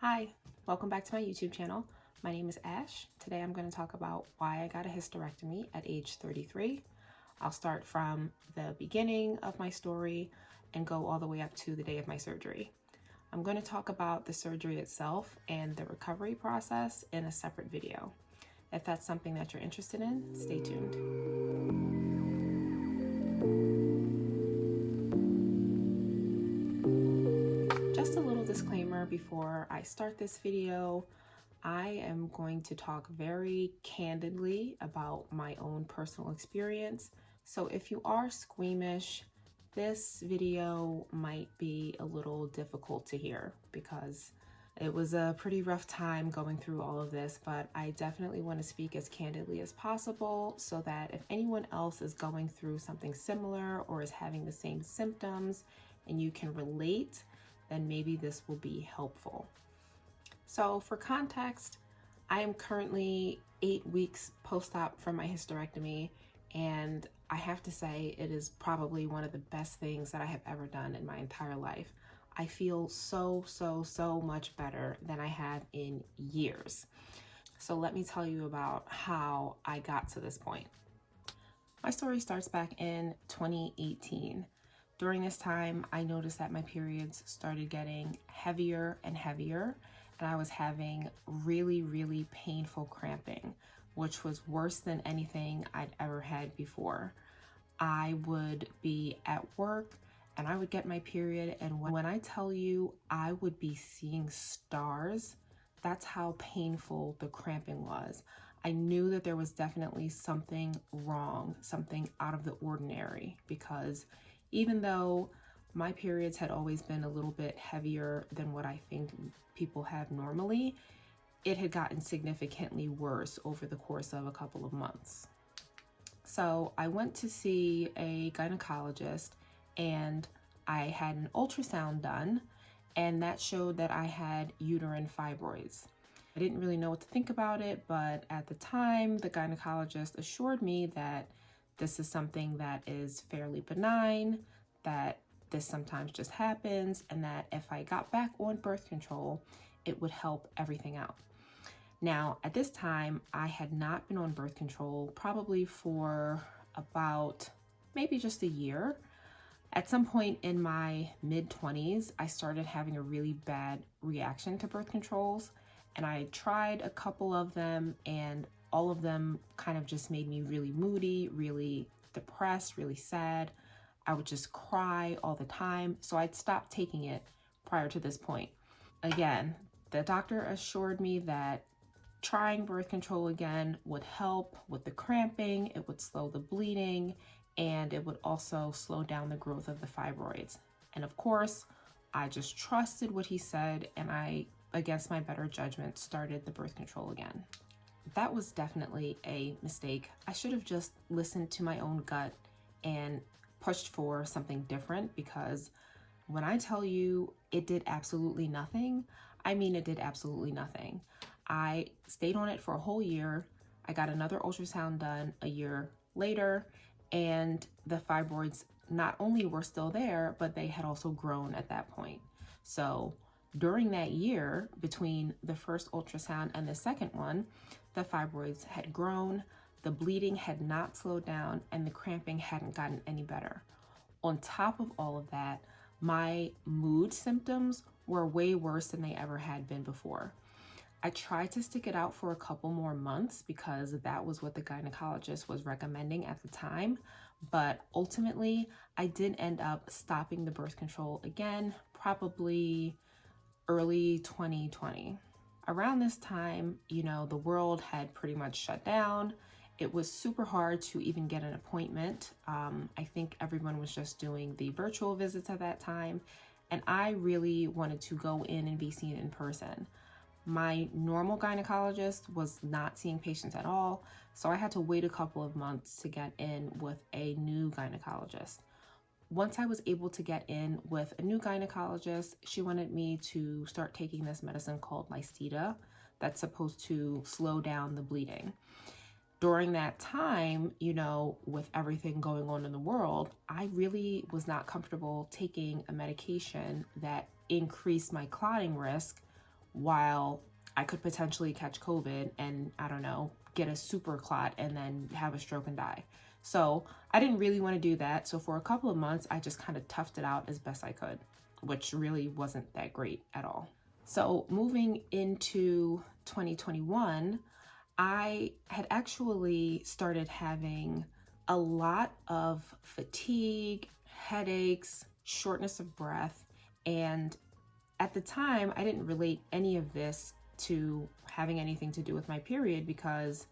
Hi, welcome back to my YouTube channel. My name is Ash. Today I'm going to talk about why I got a hysterectomy at age 33. I'll start from the beginning of my story and go all the way up to the day of my surgery. I'm going to talk about the surgery itself and the recovery process in a separate video. If that's something that you're interested in, stay tuned. Just a little disclaimer before I start this video. I am going to talk very candidly about my own personal experience. So if you are squeamish, this video might be a little difficult to hear because it was a pretty rough time going through all of this, but I definitely want to speak as candidly as possible so that if anyone else is going through something similar or is having the same symptoms and you can relate, then maybe this will be helpful. So for context, I am currently 8 weeks post-op from my hysterectomy, and I have to say it is probably one of the best things that I have ever done in my entire life. I feel so much better than I have in years. So let me tell you about how I got to this point. My story starts back in 2018. During this time, I noticed that my periods started getting heavier and heavier, and I was having really painful cramping, which was worse than anything I'd ever had before. I would be at work and I would get my period, and when I tell you I would be seeing stars, that's how painful the cramping was. I knew that there was definitely something wrong, something out of the ordinary, because even though my periods had always been a little bit heavier than what I think people have normally, it had gotten significantly worse over the course of a couple of months. So I went to see a gynecologist and I had an ultrasound done, and that showed that I had uterine fibroids. I didn't really know what to think about it, but at the time, the gynecologist assured me that this is something that is fairly benign, that this sometimes just happens, and that if I got back on birth control, it would help everything out. Now, at this time, I had not been on birth control probably for about maybe just a year. At some point in my mid-20s, I started having a really bad reaction to birth controls, and I tried a couple of them, and all of them kind of just made me really moody, really depressed, really sad. I would just cry all the time, so I'd stopped taking it prior to this point. Again, the doctor assured me that trying birth control again would help with the cramping, it would slow the bleeding, and it would also slow down the growth of the fibroids. And of course, I just trusted what he said, and I, against my better judgment, started the birth control again. That was definitely a mistake. I should have just listened to my own gut and pushed for something different, because when I tell you it did absolutely nothing, I mean it did absolutely nothing. I stayed on it for a whole year. I got another ultrasound done a year later, and the fibroids not only were still there, but they had also grown at that point. So during that year, between the first ultrasound and the second one, the fibroids had grown, the bleeding had not slowed down, and the cramping hadn't gotten any better. On top of all of that, my mood symptoms were way worse than they ever had been before. I tried to stick it out for a couple more months because that was what the gynecologist was recommending at the time, but ultimately I did end up stopping the birth control again, probably early 2020. Around this time, the world had pretty much shut down. It was super hard to even get an appointment. I think everyone was just doing the virtual visits at that time, and I really wanted to go in and be seen in person. My normal gynecologist was not seeing patients at all, so I had to wait a couple of months to get in with a new gynecologist. Once I was able to get in with a new gynecologist, she wanted me to start taking this medicine called Lysita that's supposed to slow down the bleeding. During that time, with everything going on in the world, I really was not comfortable taking a medication that increased my clotting risk while I could potentially catch COVID and, I don't know, get a super clot and then have a stroke and die. So I didn't really want to do that. So for a couple of months, I just kind of toughed it out as best I could, which really wasn't that great at all. So moving into 2021, I had actually started having a lot of fatigue, headaches, shortness of breath, and at the time, I didn't relate any of this to having anything to do with my period because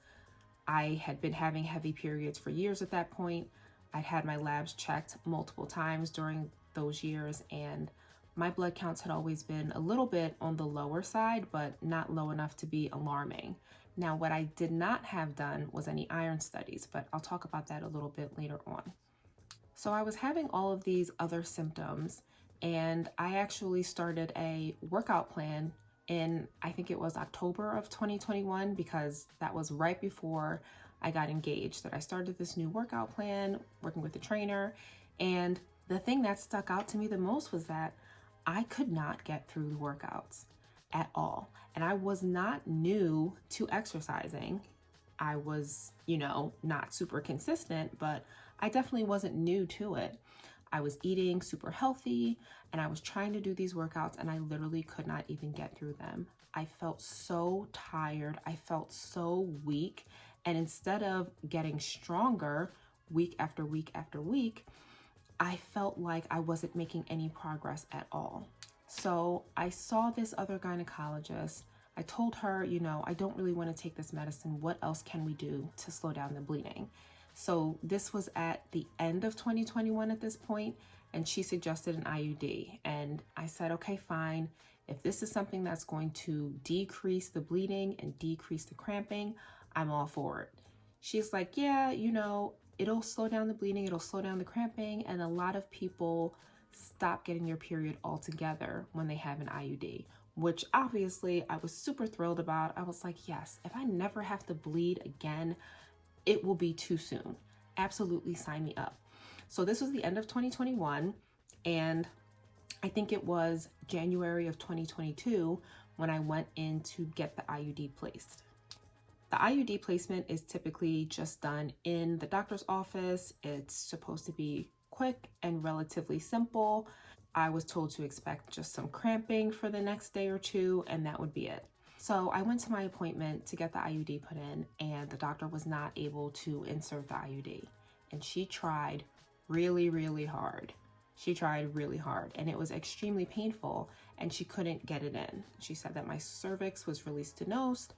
I had been having heavy periods for years at that point. I'd had my labs checked multiple times during those years, and my blood counts had always been a little bit on the lower side, but not low enough to be alarming. Now, what I did not have done was any iron studies, but I'll talk about that a little bit later on. So I was having all of these other symptoms, and I actually started a workout plan in, I think it was October of 2021, because that was right before I got engaged, that I started this new workout plan, working with a trainer. And the thing that stuck out to me the most was that I could not get through the workouts at all. And I was not new to exercising. I was, not super consistent, but I definitely wasn't new to it. I was eating super healthy and I was trying to do these workouts and I literally could not even get through them. I felt so tired. I felt so weak. And instead of getting stronger week after week after week, I felt like I wasn't making any progress at all. So I saw this other gynecologist. I told her, I don't really want to take this medicine. What else can we do to slow down the bleeding? So this was at the end of 2021 at this point, and she suggested an IUD. And I said, okay, fine. If this is something that's going to decrease the bleeding and decrease the cramping, I'm all for it. She's like, yeah, it'll slow down the bleeding, it'll slow down the cramping, and a lot of people stop getting their period altogether when they have an IUD, which obviously I was super thrilled about. I was like, yes, if I never have to bleed again, it will be too soon. Absolutely sign me up. So this was the end of 2021, and I think it was January of 2022 when I went in to get the IUD placed. The IUD placement is typically just done in the doctor's office. It's supposed to be quick and relatively simple. I was told to expect just some cramping for the next day or two, and that would be it. So I went to my appointment to get the IUD put in, and the doctor was not able to insert the IUD. And she tried really, really hard. And it was extremely painful, and she couldn't get it in. She said that my cervix was really stenosed,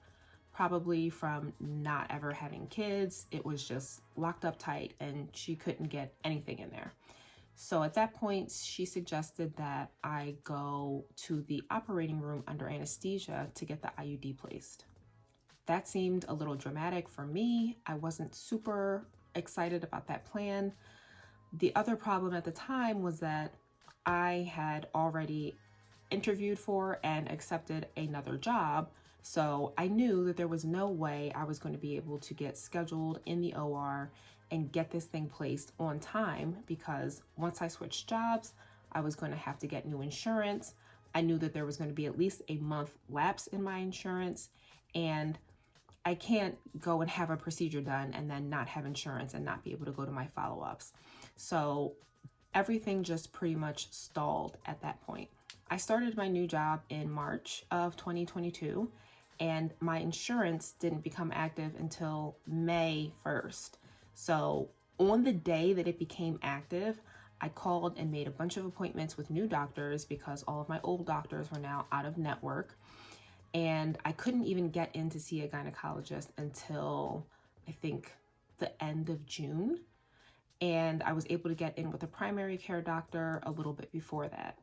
probably from not ever having kids. It was just locked up tight, and she couldn't get anything in there. So at that point, she suggested that I go to the operating room under anesthesia to get the IUD placed. That seemed a little dramatic for me. I wasn't super excited about that plan. The other problem at the time was that I had already interviewed for and accepted another job. So I knew that there was no way I was going to be able to get scheduled in the OR and get this thing placed on time, because once I switched jobs, I was going to have to get new insurance. I knew that there was going to be at least a month lapse in my insurance, and I can't go and have a procedure done and then not have insurance and not be able to go to my follow-ups. So everything just pretty much stalled at that point. I started my new job in March of 2022, and my insurance didn't become active until May 1st. So on the day that it became active, I called and made a bunch of appointments with new doctors because all of my old doctors were now out of network. And I couldn't even get in to see a gynecologist until I think the end of June. And I was able to get in with a primary care doctor a little bit before that.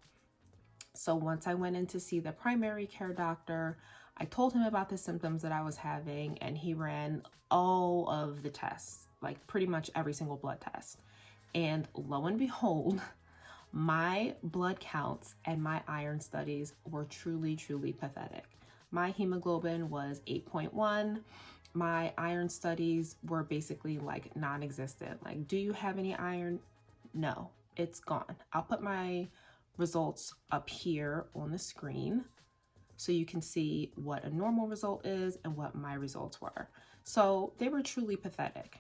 So once I went in to see the primary care doctor, I told him about the symptoms that I was having, and he ran all of the tests, like pretty much every single blood test. And lo and behold, my blood counts and my iron studies were truly, truly pathetic. My hemoglobin was 8.1. My iron studies were basically like non-existent. Like, do you have any iron? No, it's gone. I'll put my results up here on the screen. so you can see what a normal result is and what my results were. So they were truly pathetic.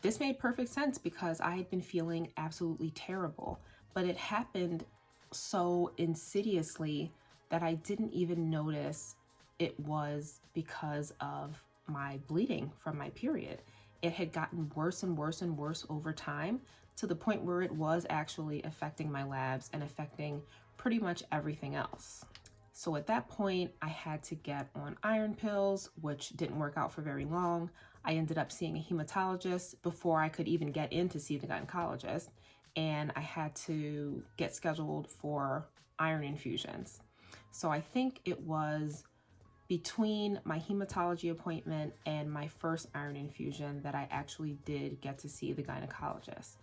This made perfect sense because I had been feeling absolutely terrible, but it happened so insidiously that I didn't even notice it was because of my bleeding from my period. It had gotten worse and worse and worse over time, to the point where it was actually affecting my labs and affecting pretty much everything else. So at that point, I had to get on iron pills, which didn't work out for very long. I ended up seeing a hematologist before I could even get in to see the gynecologist, and I had to get scheduled for iron infusions. So I think it was between my hematology appointment and my first iron infusion that I actually did get to see the gynecologist.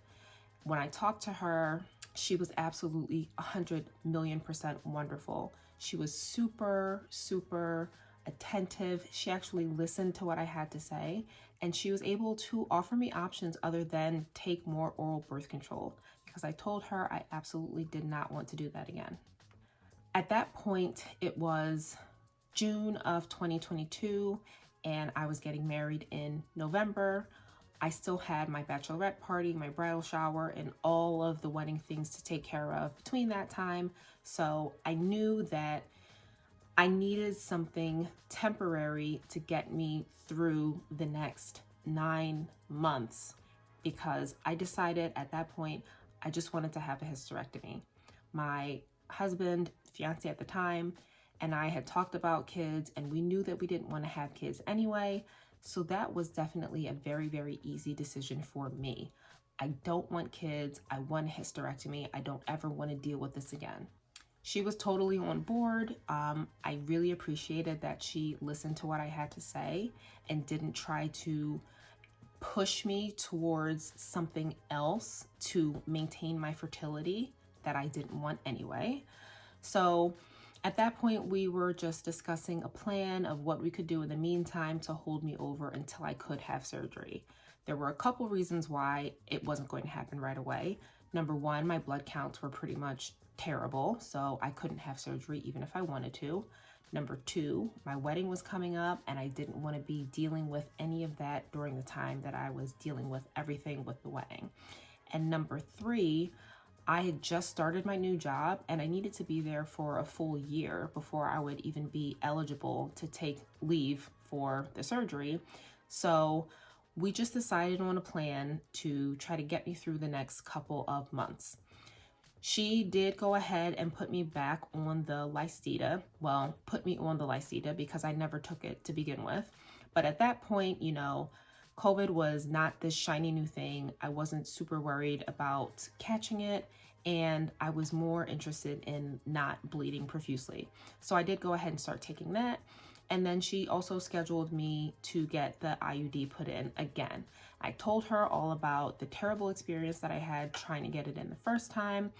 When I talked to her, she was absolutely 100,000,000% wonderful. She was super, super attentive. She actually listened to what I had to say, and she was able to offer me options other than take more oral birth control, because I told her I absolutely did not want to do that again. At that point, it was June of 2022, and I was getting married in November. I still had my bachelorette party, my bridal shower, and all of the wedding things to take care of between that time. So I knew that I needed something temporary to get me through the next 9 months, because I decided at that point I just wanted to have a hysterectomy. My husband, fiance at the time, and I had talked about kids, and we knew that we didn't want to have kids anyway. So that was definitely a very, very easy decision for me. I don't want kids. I want a hysterectomy. I don't ever want to deal with this again. She was totally on board. I really appreciated that she listened to what I had to say and didn't try to push me towards something else to maintain my fertility that I didn't want anyway. So at that point, we were just discussing a plan of what we could do in the meantime to hold me over until I could have surgery. There were a couple reasons why it wasn't going to happen right away. Number one, my blood counts were pretty much terrible, so I couldn't have surgery even if I wanted to. Number two, my wedding was coming up, and I didn't want to be dealing with any of that during the time that I was dealing with everything with the wedding. And number three, I had just started my new job, and I needed to be there for a full year before I would even be eligible to take leave for the surgery. So we just decided on a plan to try to get me through the next couple of months. She did go ahead and put me back on the Lysita. Well, put me on the Lysita because I never took it to begin with. But at that point, COVID was not this shiny new thing. I wasn't super worried about catching it, and I was more interested in not bleeding profusely. So I did go ahead and start taking that. And then she also scheduled me to get the IUD put in again. I told her all about the terrible experience that I had trying to get it in the first time,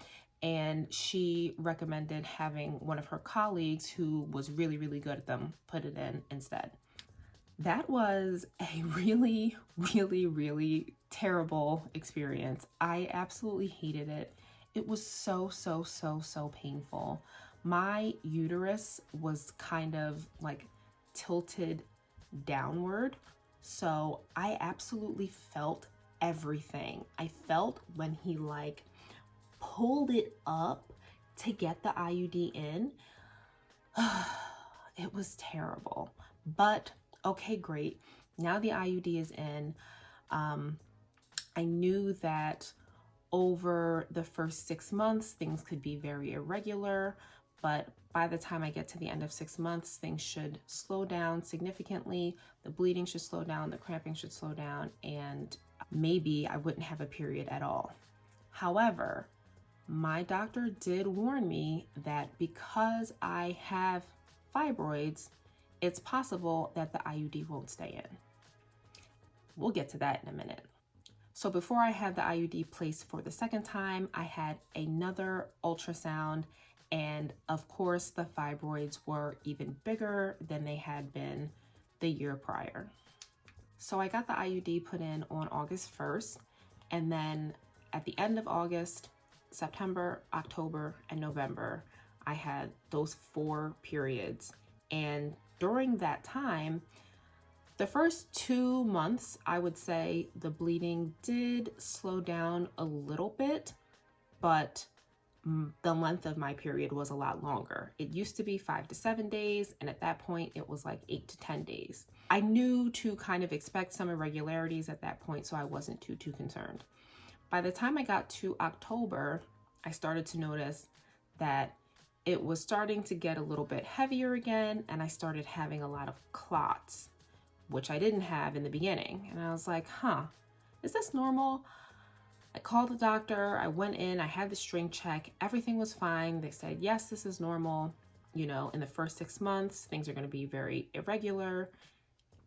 and she recommended having one of her colleagues who was really, really good at them put it in instead. That was a really, really, really terrible experience. I absolutely hated it. It was so, so, so, so painful. My uterus was kind of like tilted downward, so I absolutely felt everything. I felt when he pulled it up to get the IUD in. It was terrible, but okay, great. Now the IUD is in. I knew that over the first 6 months, things could be very irregular, but by the time I get to the end of 6 months, things should slow down significantly. The bleeding should slow down, the cramping should slow down, and maybe I wouldn't have a period at all. However, my doctor did warn me that because I have fibroids, it's possible that the IUD won't stay in. We'll get to that in a minute. So before I had the IUD placed for the second time, I had another ultrasound, and of course the fibroids were even bigger than they had been the year prior. So I got the IUD put in on August 1st, and then at the end of August, September, October, and November, I had those 4 periods. And during that time, the first 2 months, I would say the bleeding did slow down a little bit, but the length of my period was a lot longer. It used to be 5 to 7 days, and at that point it was like 8 to 10 days. I knew to kind of expect some irregularities at that point, so I wasn't too concerned. By the time I got to October, I started to notice that it was starting to get a little bit heavier again, and I started having a lot of clots, which I didn't have in the beginning. And I was like, is this normal? I called the doctor, I went in, I had the string check, everything was fine. They said, yes, this is normal. You know, in the first 6 months, things are gonna be very irregular.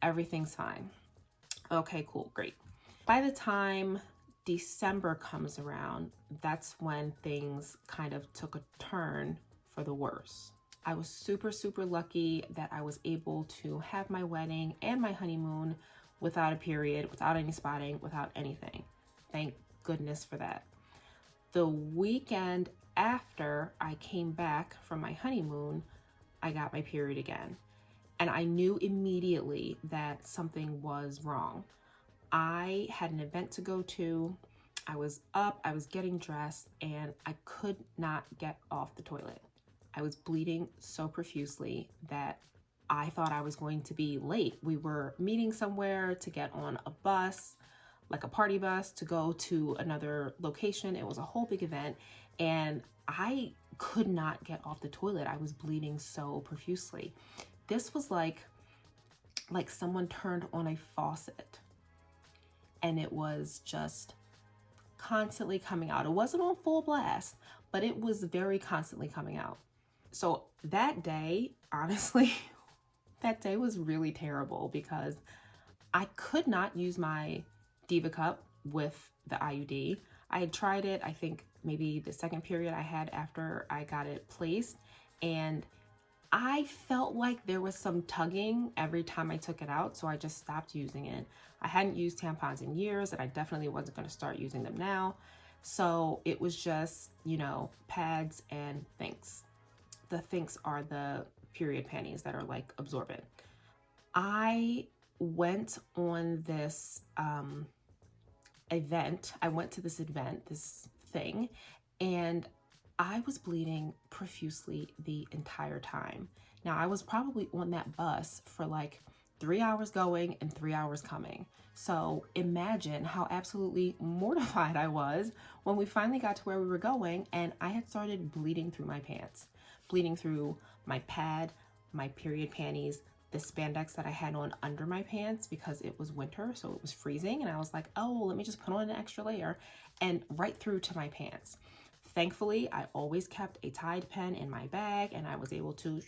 Everything's fine. Okay, cool, great. By the time December comes around, that's when things kind of took a turn for the worse. I was super lucky that I was able to have my wedding and my honeymoon without a period, without any spotting, without anything. Thank goodness for that. The weekend after I came back from my honeymoon, I got my period again. And I knew immediately that something was wrong. I had an event to go to. I was up, I was getting dressed, and I could not get off the toilet. I was bleeding so profusely that I thought I was going to be late. We were meeting somewhere to get on a bus, like a party bus, to go to another location. It was a whole big event, and I could not get off the toilet. I was bleeding so profusely. This was like someone turned on a faucet, and it was just constantly coming out. It wasn't on full blast, but it was very constantly coming out. So that day, honestly, that day was really terrible because I could not use my Diva Cup with the IUD. I had tried it, I think maybe the second period I had after I got it placed, and I felt like there was some tugging every time I took it out, so I just stopped using it. I hadn't used tampons in years, and I definitely wasn't going to start using them now. So it was just, you know, pads and Thinks. The Thinks are the period panties that are like absorbent. I went on this event. I went to this event, this thing, and I was bleeding profusely the entire time. Now, I was probably on that bus for like 3 hours going and 3 hours coming. So imagine how absolutely mortified I was when we finally got to where we were going and I had started bleeding through my pants, bleeding through my pad, my period panties, the spandex that I had on under my pants because it was winter, so it was freezing. And I was like, oh, let me just put on an extra layer, and right through to my pants. Thankfully, I always kept a Tide pen in my bag and I was able to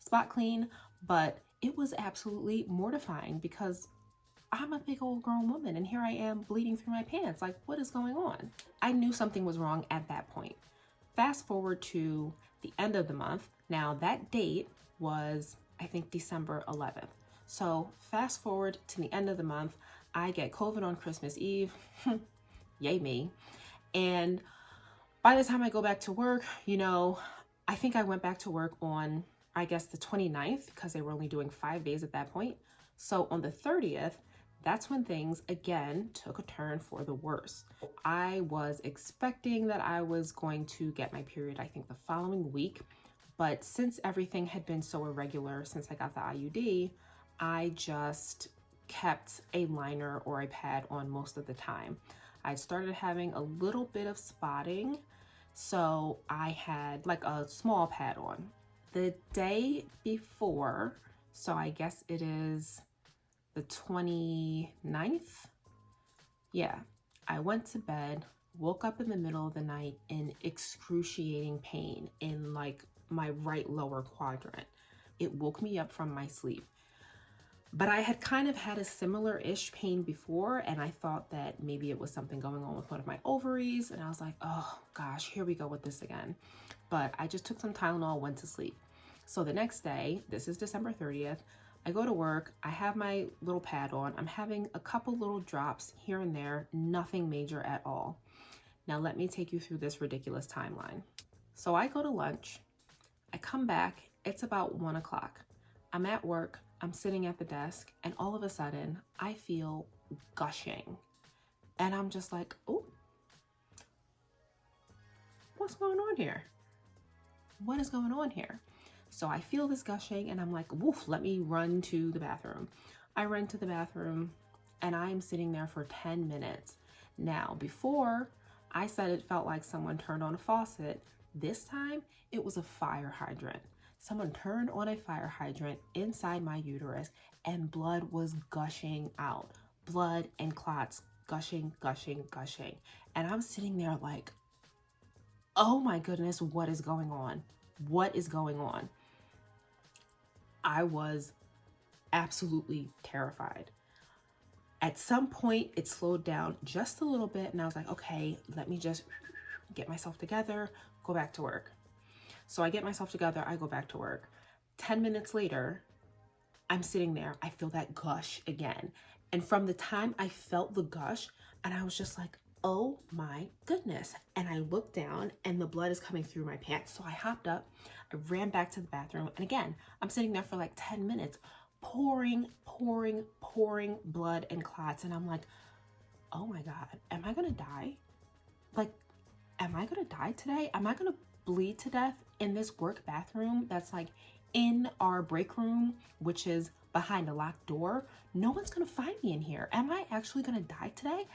spot clean, but it was absolutely mortifying because I'm a big old grown woman and here I am bleeding through my pants. Like, what is going on? I knew something was wrong at that point. Fast forward to the end of the month. Now that date was, I think, December 11th. So fast forward to the end of the month, I get COVID on Christmas Eve. Yay me. And by the time I go back to work, you know, I think I went back to work on, I guess, the 29th because they were only doing 5 days at that point. So on the 30th, that's when things again took a turn for the worse. I was expecting that I was going to get my period, I think, the following week. But since everything had been so irregular since I got the IUD, I just kept a liner or a pad on most of the time. I started having a little bit of spotting, so I had like a small pad on. The day before, so I guess it is the 29th, yeah, I went to bed, woke up in the middle of the night in excruciating pain in like my right lower quadrant. It woke me up from my sleep. But I had kind of had a similar-ish pain before, and I thought that maybe it was something going on with one of my ovaries, and I was like, oh gosh, here we go with this again. But I just took some Tylenol, went to sleep. So the next day, this is December 30th, I go to work, I have my little pad on, I'm having a couple little drops here and there, nothing major at all. Now let me take you through this ridiculous timeline. So I go to lunch, I come back, it's about 1 o'clock. I'm at work, I'm sitting at the desk, and all of a sudden I feel gushing. And I'm just like, oh, what's going on here? What is going on here? So I feel this gushing and I'm like, woof, let me run to the bathroom. I run to the bathroom and I'm sitting there for 10 minutes. Now, before I said it felt like someone turned on a faucet, this time it was a fire hydrant. Someone turned on a fire hydrant inside my uterus and blood was gushing out. Blood and clots gushing, gushing, gushing. And I'm sitting there like, oh my goodness, what is going on? What is going on? I was absolutely terrified. At some point, it slowed down just a little bit, and I was like, okay, let me just get myself together, go back to work. So I get myself together, I go back to work. 10 minutes later, I'm sitting there, I feel that gush again. And from the time I felt the gush, and I was just like, oh my goodness. And I looked down and the blood is coming through my pants. So I hopped up, I ran back to the bathroom. And again, I'm sitting there for like 10 minutes, pouring blood and clots. And I'm like, oh my God, am I gonna die? Like, am I gonna die today? Am I gonna bleed to death in this work bathroom that's like in our break room, which is behind a locked door? No one's gonna find me in here. Am I actually gonna die today?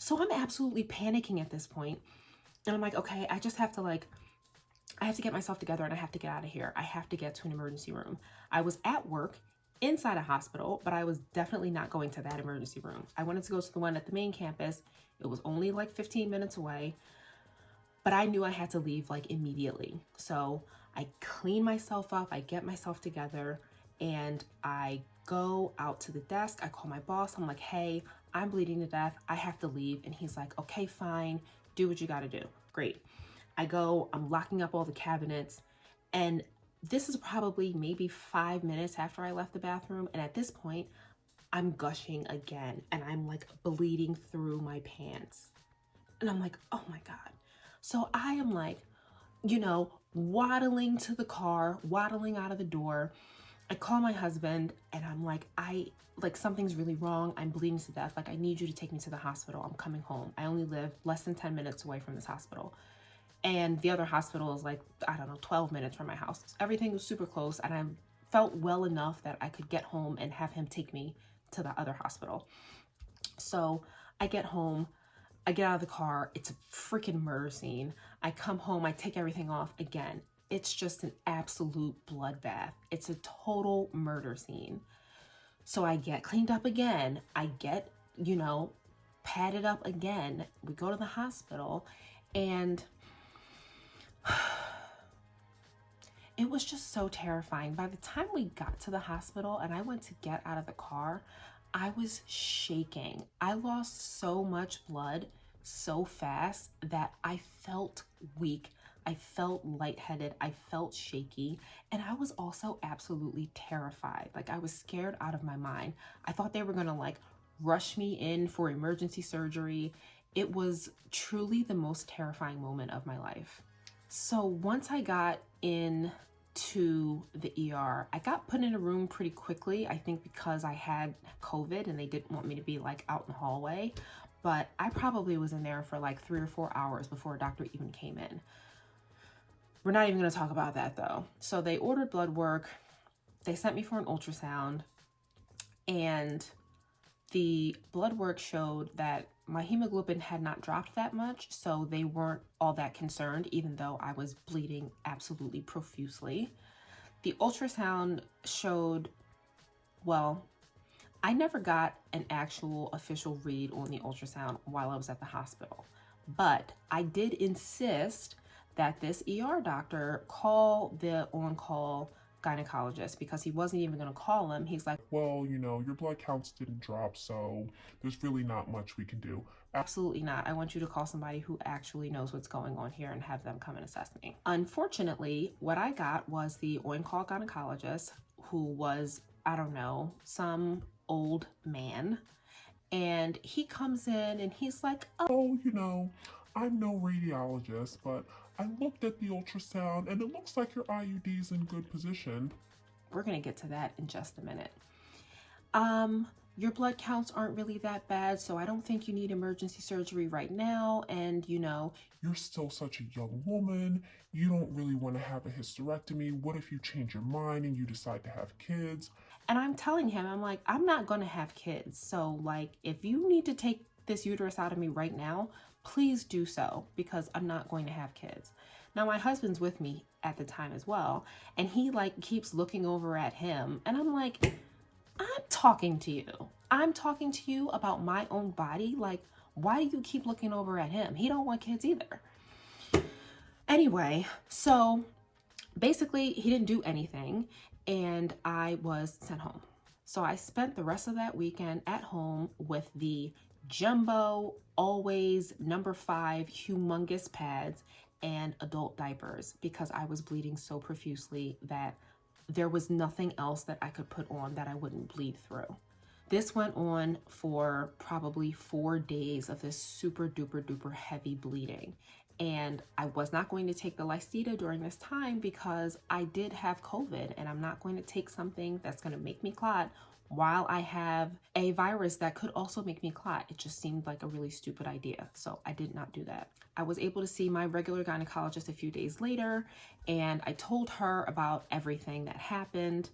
So I'm absolutely panicking at this point. And I'm like, okay, I just have to I have to get myself together and I have to get out of here. I have to get to an emergency room. I was at work inside a hospital, but I was definitely not going to that emergency room. I wanted to go to the one at the main campus. It was only like 15 minutes away, but I knew I had to leave like immediately. So I clean myself up, I get myself together, and I go out to the desk. I call my boss. I'm like, hey, I'm bleeding to death. I have to leave. And he's like, okay, fine. Do what you got to do. Great. I go, I'm locking up all the cabinets. And this is probably maybe 5 minutes after I left the bathroom. And at this point, I'm gushing again. And I'm like bleeding through my pants. And I'm like, oh my God. So I am like, waddling to the car, waddling out of the door. I call my husband and I'm like, something's really wrong. I'm bleeding to death. Like, I need you to take me to the hospital. I'm coming home. I only live less than 10 minutes away from this hospital. And the other hospital is like, 12 minutes from my house. So everything was super close. And I felt well enough that I could get home and have him take me to the other hospital. So I get home, I get out of the car. It's a freaking murder scene. I come home, I take everything off again. It's just an absolute bloodbath. It's a total murder scene. So I get cleaned up again. I get, padded up again. We go to the hospital and it was just so terrifying. By the time we got to the hospital and I went to get out of the car, I was shaking. I lost so much blood so fast that I felt weak. I felt lightheaded, I felt shaky, and I was also absolutely terrified. Like, I was scared out of my mind. I thought they were gonna rush me in for emergency surgery. It was truly the most terrifying moment of my life. So once I got into the ER, I got put in a room pretty quickly, I think because I had COVID and they didn't want me to be out in the hallway, but I probably was in there for 3 or 4 hours before a doctor even came in. We're not even going to talk about that though. So they ordered blood work. They sent me for an ultrasound, and the blood work showed that my hemoglobin had not dropped that much. So they weren't all that concerned, even though I was bleeding absolutely profusely. The ultrasound showed, well, I never got an actual official read on the ultrasound while I was at the hospital, but I did insist that this ER doctor call the on-call gynecologist, because he wasn't even going to call him. He's like, well, your blood counts didn't drop, so there's really not much we can do. Absolutely not. I want you to call somebody who actually knows what's going on here and have them come and assess me. Unfortunately, what I got was the on-call gynecologist, who was, some old man. And he comes in and he's like, oh, I'm no radiologist, but I looked at the ultrasound and it looks like your IUD is in good position. We're going to get to that in just a minute. Your blood counts aren't really that bad, so I don't think you need emergency surgery right now. And you're still such a young woman. You don't really want to have a hysterectomy. What if you change your mind and you decide to have kids? And I'm telling him, I'm like, I'm not going to have kids. So like, if you need to take this uterus out of me right now, please do so, because I'm not going to have kids. Now my husband's with me at the time as well, and he like keeps looking over at him, and I'm like, I'm talking to you. I'm talking to you about my own body. Like, why do you keep looking over at him? He don't want kids either. Anyway, so basically he didn't do anything and I was sent home. So I spent the rest of that weekend at home with the jumbo, always number 5 humongous pads and adult diapers, because I was bleeding so profusely that there was nothing else that I could put on that I wouldn't bleed through. This went on for probably 4 days of this super duper duper heavy bleeding. And I was not going to take the Lysita during this time because I did have COVID, and I'm not going to take something that's going to make me clot while I have a virus that could also make me clot. It just seemed like a really stupid idea. So I did not do that. I was able to see my regular gynecologist a few days later, and I told her about everything that happened.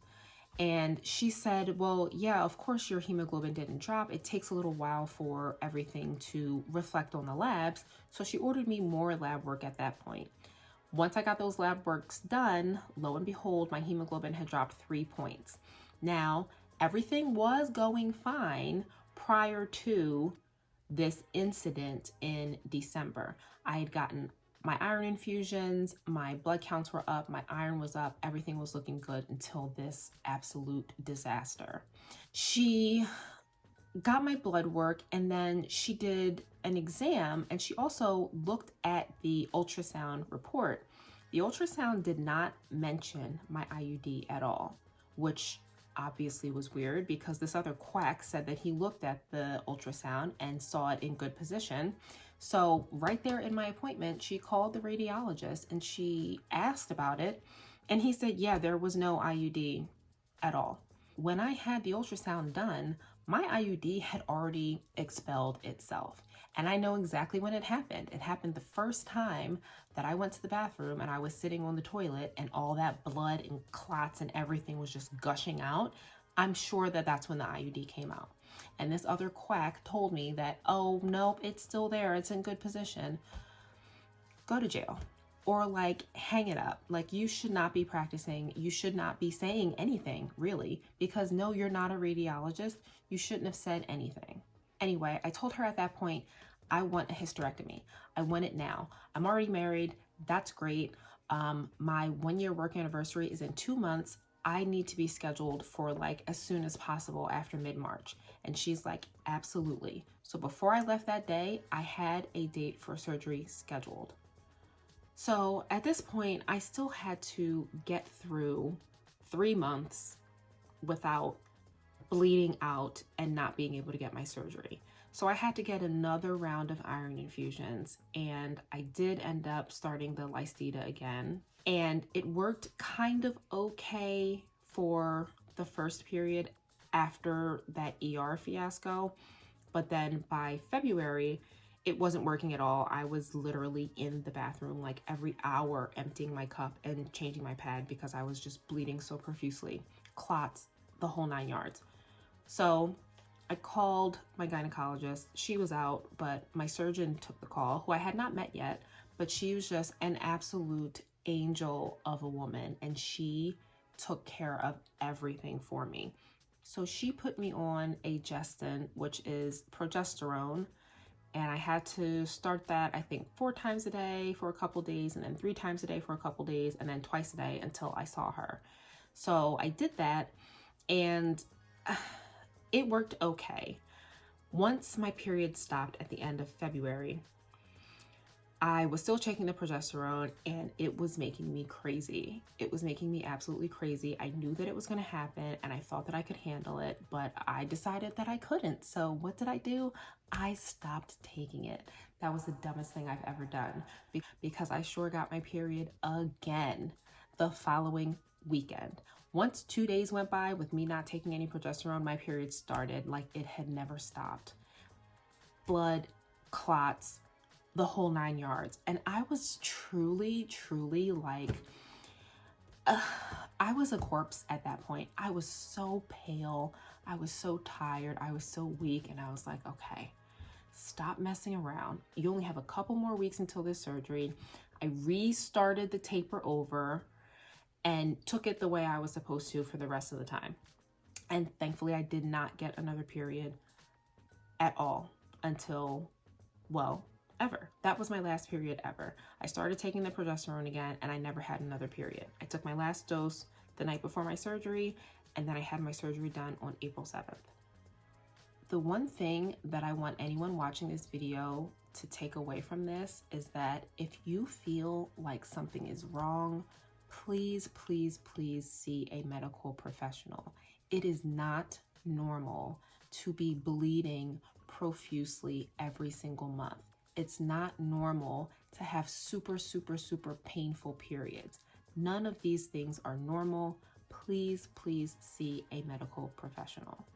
And she said, well, yeah, of course your hemoglobin didn't drop. It takes a little while for everything to reflect on the labs. So she ordered me more lab work at that point. Once I got those lab works done, lo and behold, my hemoglobin had dropped 3 points. Now, everything was going fine prior to this incident in December. I had gotten my iron infusions, my blood counts were up, my iron was up, everything was looking good until this absolute disaster. She got my blood work and then she did an exam, and she also looked at the ultrasound report. The ultrasound did not mention my IUD at all, which obviously was weird because this other quack said that he looked at the ultrasound and saw it in good position. So right there in my appointment, she called the radiologist and she asked about it. And he said, yeah, there was no IUD at all. When I had the ultrasound done, my IUD had already expelled itself. And I know exactly when it happened. It happened the first time that I went to the bathroom and I was sitting on the toilet and all that blood and clots and everything was just gushing out. I'm sure that that's when the IUD came out. And this other quack told me that, oh, nope, it's still there. It's in good position. Go to jail. Or like hang it up. Like, you should not be practicing. You should not be saying anything, really, because no, you're not a radiologist. You shouldn't have said anything. Anyway, I told her at that point, I want a hysterectomy. I want it now. I'm already married. That's great. My 1-year work anniversary is in 2 months. I need to be scheduled for like as soon as possible after mid-March. And she's like, absolutely. So before I left that day, I had a date for surgery scheduled. So at this point, I still had to get through 3 months without bleeding out and not being able to get my surgery. So I had to get another round of iron infusions, and I did end up starting the Lysita again. And it worked kind of okay for the first period after that ER fiasco. But then by February, it wasn't working at all. I was literally in the bathroom like every hour emptying my cup and changing my pad because I was just bleeding so profusely. Clots, the whole 9 yards. So I called my gynecologist. She was out, but my surgeon took the call, who I had not met yet, but she was just an absolute angel of a woman, and she took care of everything for me. So she put me on a gestin, which is progesterone, and I had to start that, I think, 4 times a day for a couple days, and then 3 times a day for a couple days, and then twice a day until I saw her. So I did that, and it worked okay. Once my period stopped at the end of February, I was still taking the progesterone and it was making me crazy. It was making me absolutely crazy. I knew that it was going to happen and I thought that I could handle it, but I decided that I couldn't. So what did I do? I stopped taking it. That was the dumbest thing I've ever done because I sure got my period again the following weekend. Once 2 days went by with me not taking any progesterone, my period started like it had never stopped. Blood, clots, the whole 9 yards. And I was truly like, I was a corpse at that point. I was so pale. I was so tired. I was so weak. And I was like, okay, stop messing around. You only have a couple more weeks until this surgery. I restarted the taper over and took it the way I was supposed to for the rest of the time. And thankfully, I did not get another period at all until, well, ever. That was my last period ever. I started taking the progesterone again and I never had another period. I took my last dose the night before my surgery and then I had my surgery done on April 7th. The one thing that I want anyone watching this video to take away from this is that if you feel like something is wrong, please see a medical professional. It is not normal to be bleeding profusely every single month. It's not normal to have super painful periods. None of these things are normal. Please see a medical professional.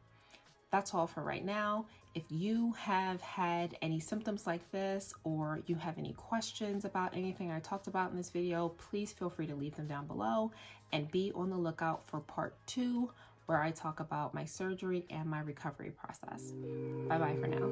That's all for right now. If you have had any symptoms like this or you have any questions about anything I talked about in this video, please feel free to leave them down below and be on the lookout for part 2 where I talk about my surgery and my recovery process. Bye-bye for now.